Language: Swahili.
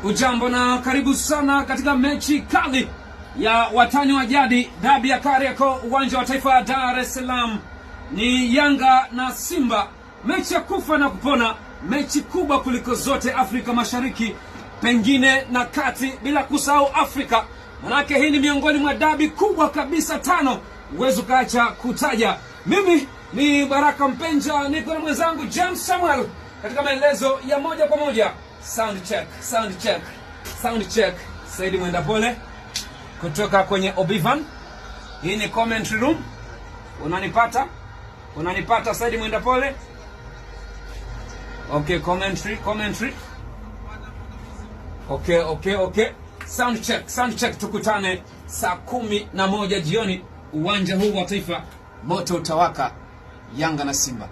Ujambo na karibu sana katika mechi kali ya watani wa jadi, dabi ya Kariakoo, uwanja wa Taifa Dar es Salaam. Ni Yanga na Simba, mechi ya kufa na kupona, mechi kubwa kuliko zote Afrika Mashariki, pengine na kati, bila kusahau Afrika. Manake hii ni miongoni mwa dabi kubwa kabisa tano uwezo kaacha kutaja. Mimi ni Baraka Mpenja, niko na mwenzangu James Samuel katika maelezo ya moja kwa moja. Sound check. Saidi Mwenda Pole kutoka kwenye Obivan. Hii ni commentary room. Unanipata Saidi Mwenda Pole? Okay, commentary. Okay. Sound check. Tukutane saa 11 jioni, uwanja huu wa Taifa. Moto utawaka, Yanga na Simba.